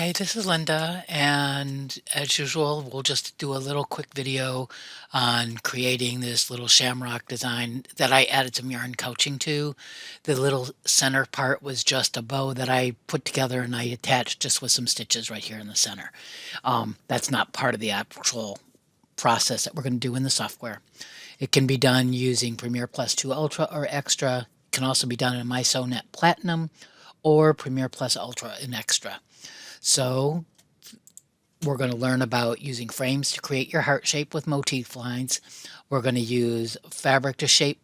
Hi, this is Linda, and as usual, we'll just do a little quick video on creating this little shamrock design that I added some yarn couching to. The little center part was just a bow that I put together and I attached just with some stitches right here in the center. That's not part of the actual process that we're going to do in the software. It can be done using Premier+2 Ultra or Extra. It can also be done in My Sew Net Platinum or Premier+ Ultra in Extra. So we're going to learn about using frames to create your heart shape with motif lines. We're going to use fabric to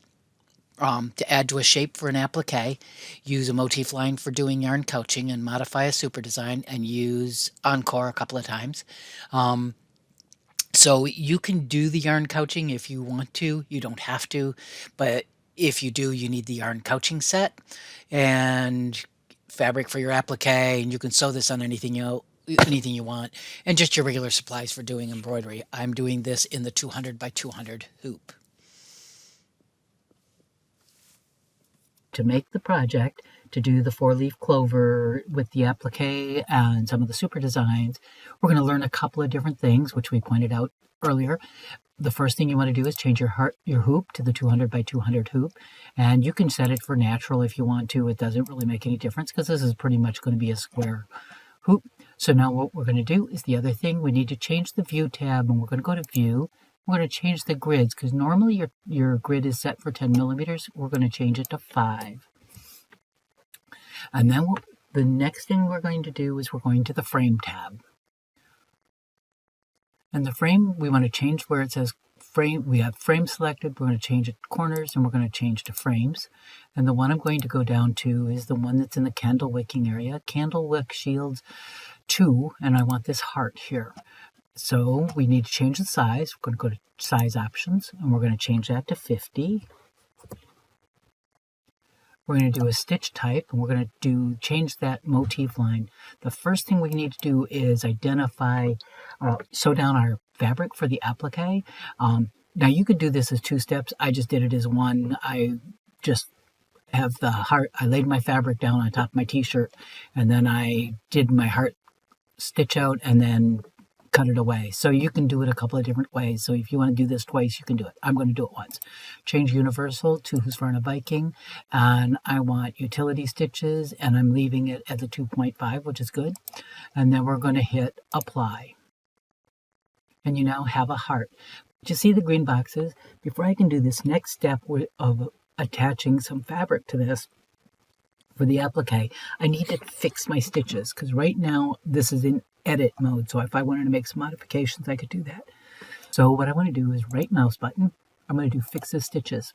add to a shape for an applique, use a motif line for doing yarn couching, and modify a SuperDesign, and use Encore a couple of times. So you can do the yarn couching if you want to. You don't have to, but if you do, you need the yarn couching set and fabric for your applique, and you can sew this on anything you want, and just your regular supplies for doing embroidery. I'm doing this in the 200 by 200 hoop. To make the project, to do the 4-leaf clover with the applique and some of the super designs, we're going to learn a couple of different things, which we pointed out earlier. The first thing you want to do is change your hoop to the 200 by 200 hoop, and you can set it for natural if you want to. It doesn't really make any difference because this is pretty much going to be a square hoop. So now what we're going to do is the other thing, we need to change the view tab, and we're going to go to view. We're going to change the grids because normally your grid is set for 10 millimeters. We're going to change it to 5. And then the next thing we're going to do is we're going to the frame tab. And the frame, we want to change where it says frame. We have frame selected. We're going to change it to corners, and we're going to change to frames. And the one I'm going to go down to is the one that's in the candle wicking area, Candle Wick Shields 2, and I want this heart here. So we need to change the size. We're going to go to size options, and we're going to change that to 50. We're going to do a stitch type, and we're going to change that motif line. The first thing we need to do is identify, sew down our fabric for the applique. Now you could do this as 2 steps. I just did it as 1. I just have the heart. I laid my fabric down on top of my t-shirt, and then I did my heart stitch out and then cut it away. So you can do it a couple of different ways. So if you want to do this twice, you can do it. I'm going to do it once. Change universal to Husqvarna Viking, and I want utility stitches, and I'm leaving it at the 2.5, which is good. And then we're going to hit apply. And you now have a heart. But you see the green boxes? Before I can do this next step of attaching some fabric to this for the applique, I need to fix my stitches because right now this is in edit mode. So if I wanted to make some modifications, I could do that. So what I want to do is right mouse button. I'm going to do fix the stitches.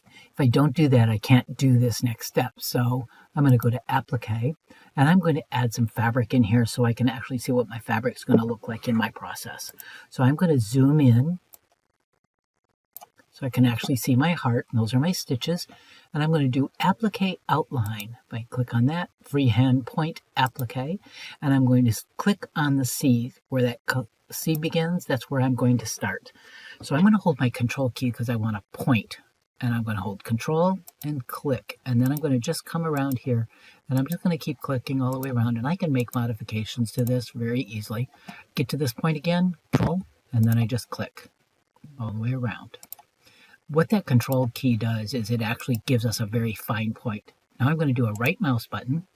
If I don't do that, I can't do this next step. So I'm going to go to applique, and I'm going to add some fabric in here so I can actually see what my fabric is going to look like in my process. So I'm going to zoom in so I can actually see my heart, and those are my stitches. And I'm going to do applique outline. If I click on that, freehand point applique, and I'm going to click on the C where that C begins. That's where I'm going to start. So I'm going to hold my control key because I want to point, and I'm going to hold control and click, and then I'm going to just come around here, and I'm just going to keep clicking all the way around, and I can make modifications to this very easily. Get to this point again, control, and then I just click all the way around. What that control key does is it actually gives us a very fine point. Now I'm going to do a right mouse button.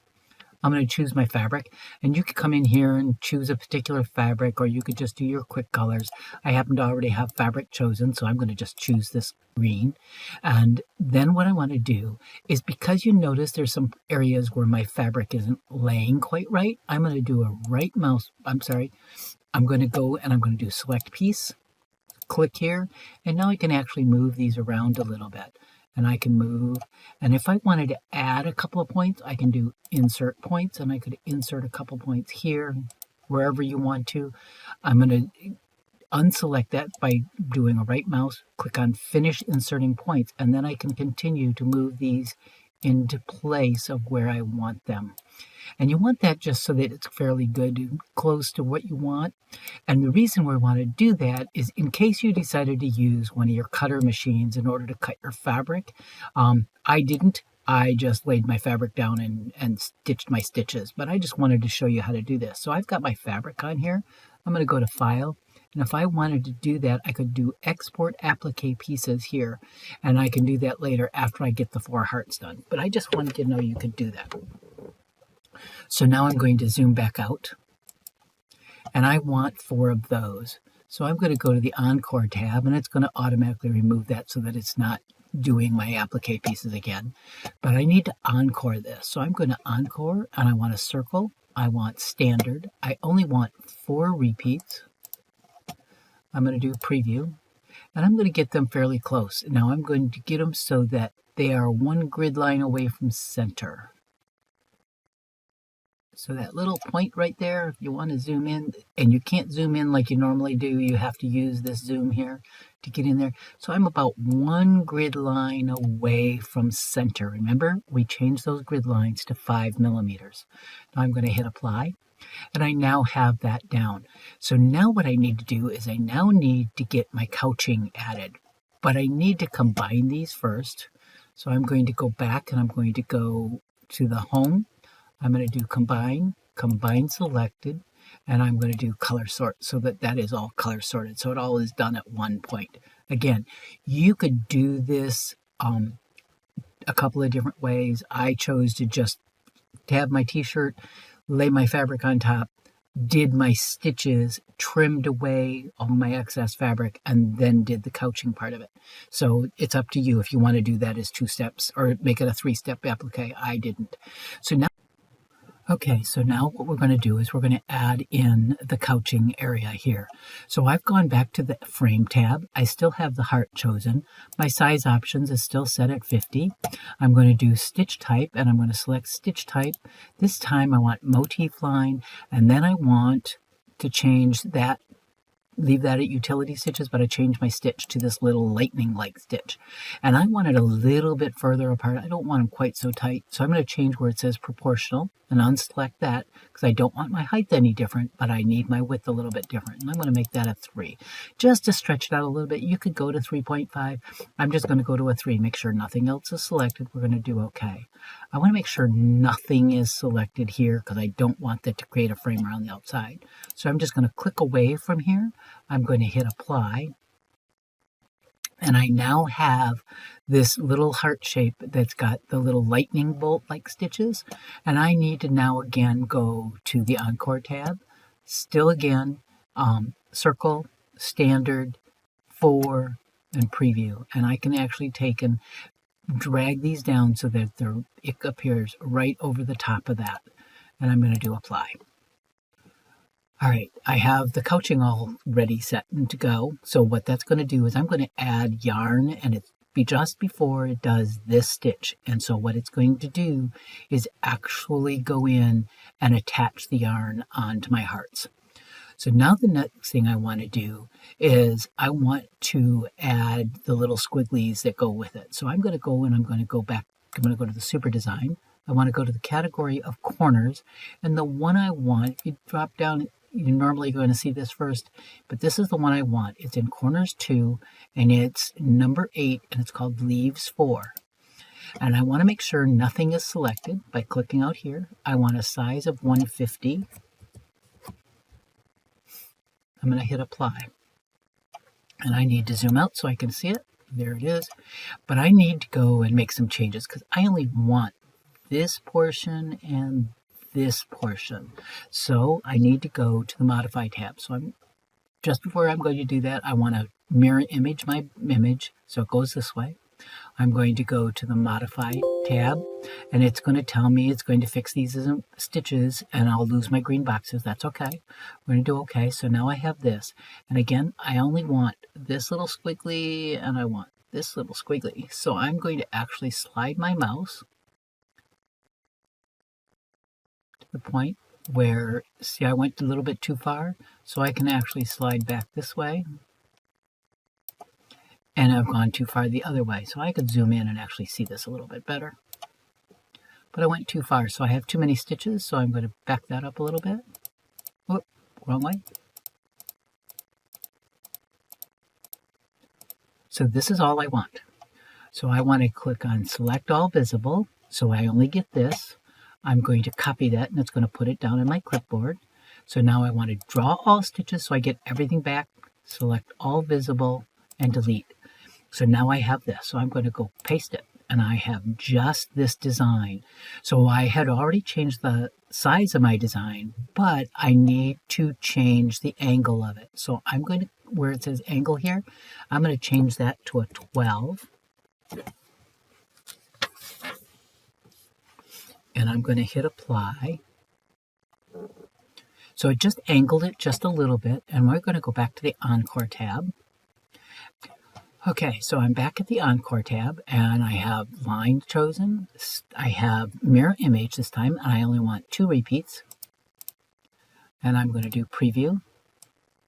I'm going to choose my fabric, and you could come in here and choose a particular fabric, or you could just do your quick colors. I happen to already have fabric chosen, so I'm going to just choose this green. And then what I want to do is, because you notice there's some areas where my fabric isn't laying quite right, I'm going to do a I'm going to go and I'm going to do select piece. Click here, and now I can actually move these around a little bit, and I can move, and if I wanted to add a couple of points, I can do insert points, and I could insert a couple points here wherever you want to. I'm going to unselect that by doing a right mouse, click on finish inserting points, and then I can continue to move these into place of where I want them. And you want that just so that it's fairly good, close to what you want. And the reason we want to do that is in case you decided to use one of your cutter machines in order to cut your fabric. I didn't. I just laid my fabric down and stitched my stitches, but I just wanted to show you how to do this. So I've got my fabric on here. I'm going to go to File, and if I wanted to do that, I could do Export Applique Pieces here, and I can do that later after I get the 4 hearts done. But I just wanted you to know you could do that. So now I'm going to zoom back out, and I want 4 of those. So I'm going to go to the Encore tab, and it's going to automatically remove that so that it's not doing my applique pieces again. But I need to encore this. So I'm going to encore, and I want a circle. I want standard. I only want 4 repeats. I'm going to do preview, and I'm going to get them fairly close. Now I'm going to get them so that they are 1 grid line away from center. So that little point right there, if you want to zoom in, and you can't zoom in like you normally do, you have to use this zoom here to get in there. So I'm about 1 grid line away from center. Remember, we changed those grid lines to 5 millimeters. Now I'm going to hit apply, and I now have that down. So now what I need to do is I now need to get my couching added, but I need to combine these first. So I'm going to go back, and I'm going to go to the home. I'm going to do combine, combine selected, and I'm going to do color sort so that that is all color sorted. So it all is done at one point. Again, you could do this a couple of different ways. I chose to just have my t-shirt, lay my fabric on top, did my stitches, trimmed away all my excess fabric, and then did the couching part of it. So it's up to you if you want to do that as 2 steps or make it a 3-step applique. I didn't. So now what we're going to do is we're going to add in the couching area here. So I've gone back to the frame tab. I still have the heart chosen. My size options is still set at 50. I'm going to do stitch type, and I'm going to select stitch type. This time I want Motif Line, and then I want to change that, leave that at utility stitches, but I changed my stitch to this little lightning-like stitch. And I want it a little bit further apart. I don't want them quite so tight. So I'm going to change where it says proportional and unselect that because I don't want my height any different, but I need my width a little bit different. And I'm going to make that a 3. Just to stretch it out a little bit, you could go to 3.5. I'm just going to go to a 3. Make sure nothing else is selected. We're going to do OK. I want to make sure nothing is selected here because I don't want that to create a frame around the outside. So I'm just going to click away from here. I'm going to hit apply, and I now have this little heart shape that's got the little lightning bolt like stitches, and I need to now again go to the Encore tab, still again, circle, standard, 4, and preview, and I can actually take and drag these down so that it appears right over the top of that, and I'm going to do apply. All right, I have the couching all ready, set and to go. So what that's going to do is I'm going to add yarn, and it's just before it does this stitch. And so what it's going to do is actually go in and attach the yarn onto my hearts. So now the next thing I want to do is I want to add the little squigglies that go with it. So I'm going to go and I'm going to go back. I'm going to go to the SuperDesign. I want to go to the category of corners, and the one I want, if you drop down, you're normally going to see this first, but this is the one I want. It's in corners 2, and it's number 8, and it's called leaves 4. And I want to make sure nothing is selected by clicking out here. I want a size of 150. I'm going to hit apply. And I need to zoom out so I can see it. There it is. But I need to go and make some changes because I only want this portion and this portion. So I need to go to the modify tab. So just before I'm going to do that, I want to mirror image my image. So it goes this way. I'm going to go to the modify tab, and it's going to tell me it's going to fix these stitches, and I'll lose my green boxes. That's okay. We're going to do okay. So now I have this. And again, I only want this little squiggly, and I want this little squiggly. So I'm going to actually slide my mouse the point where, see, I went a little bit too far, so I can actually slide back this way, and I've gone too far the other way, so I could zoom in and actually see this a little bit better. But I went too far, so I have too many stitches, so I'm going to back that up a little bit. Whoop, wrong way. So this is all I want. So I want to click on select all visible. So I only get this. I'm going to copy that and it's going to put it down in my clipboard. So now I want to draw all stitches so I get everything back, select all visible and delete. So now I have this. So I'm going to go paste it and I have just this design. So I had already changed the size of my design, but I need to change the angle of it. So I'm going to, where it says angle here, I'm going to change that to a 12. And I'm going to hit apply. So I just angled it just a little bit, and we're going to go back to the Encore tab. Okay, so I'm back at the Encore tab, and I have line chosen. I have mirror image this time, and I only want 2 repeats. And I'm going to do preview.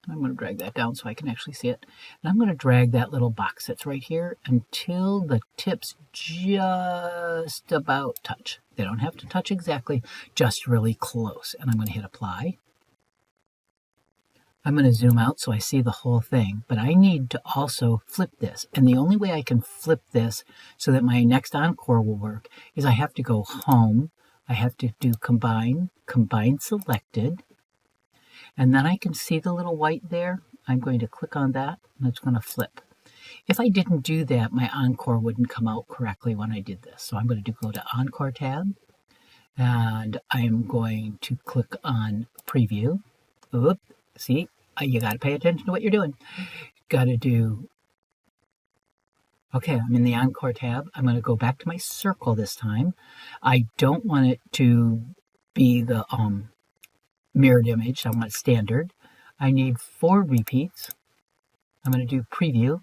I'm going to drag that down so I can actually see it. And I'm going to drag that little box that's right here until the tips just about touch. They don't have to touch exactly, just really close. And I'm going to hit apply. I'm going to zoom out so I see the whole thing, but I need to also flip this. And the only way I can flip this so that my next Encore will work is I have to go home. I have to do combine, combine selected. And then I can see the little white there. I'm going to click on that and it's going to flip. If I didn't do that, my Encore wouldn't come out correctly when I did this. So I'm going to go to Encore tab and I'm going to click on preview. Oop, see, you got to pay attention to what you're doing. Got to do, okay, I'm in the Encore tab. I'm going to go back to my circle this time. I don't want it to be the mirrored image. I want standard. I need 4 repeats. I'm going to do preview.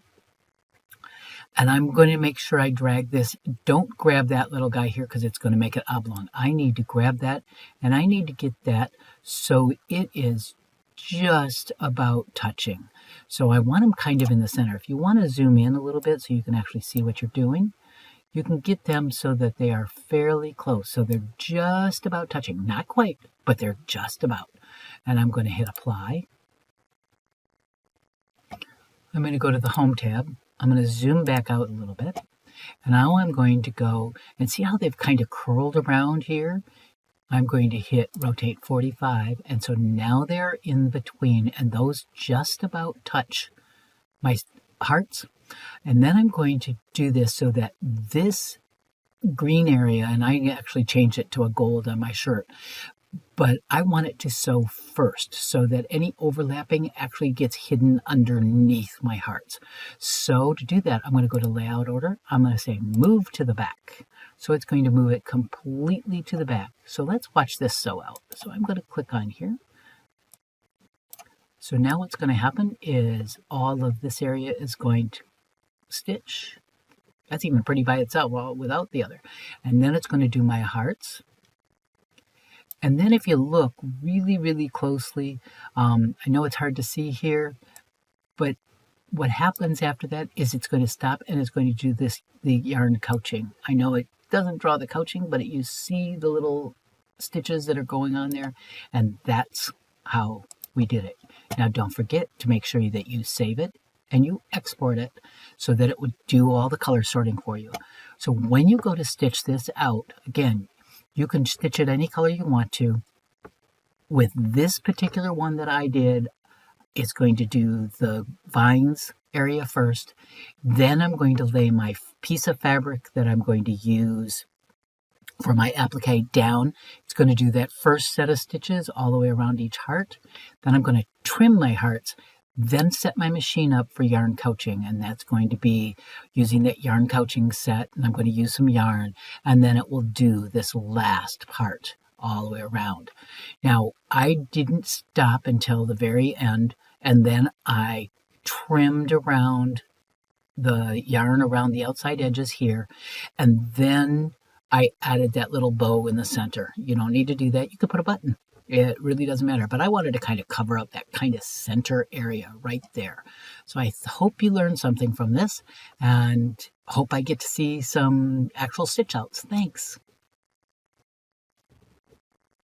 And I'm going to make sure I drag this. Don't grab that little guy here because it's going to make it oblong. I need to grab that and I need to get that so it is just about touching. So I want them kind of in the center. If you want to zoom in a little bit so you can actually see what you're doing, you can get them so that they are fairly close. So they're just about touching. Not quite, but they're just about. And I'm going to hit apply. I'm going to go to the Home tab. I'm going to zoom back out a little bit. And now I'm going to go and see how they've kind of curled around here. I'm going to hit rotate 45. And so now they're in between and those just about touch my hearts. And then I'm going to do this so that this green area, and I actually changed it to a gold on my shirt, but I want it to sew first so that any overlapping actually gets hidden underneath my hearts. So to do that, I'm going to go to layout order. I'm going to say move to the back. So it's going to move it completely to the back. So let's watch this sew out. So I'm going to click on here. So now what's going to happen is all of this area is going to stitch. That's even pretty by itself, well, without the other. And then it's going to do my hearts. And then if you look really, really closely, I know it's hard to see here, but what happens after that is it's going to stop and it's going to do this, the yarn couching. I know it doesn't draw the couching, but you see the little stitches that are going on there, and that's how we did it. Now don't forget to make sure that you save it and you export it so that it would do all the color sorting for you. So when you go to stitch this out, again, you can stitch it any color you want to. With this particular one that I did, it's going to do the vines area first. Then I'm going to lay my piece of fabric that I'm going to use for my applique down. It's going to do that first set of stitches all the way around each heart. Then I'm going to trim my hearts, then set my machine up for yarn couching, and that's going to be using that yarn couching set, and I'm going to use some yarn, and then it will do this last part all the way around. Now, I didn't stop until the very end, and then I trimmed around the yarn around the outside edges here, and then I added that little bow in the center. You don't need to do that. You could put a button. It really doesn't matter, but I wanted to kind of cover up that kind of center area right there. So I hope you learned something from this and hope I get to see some actual stitch outs. Thanks.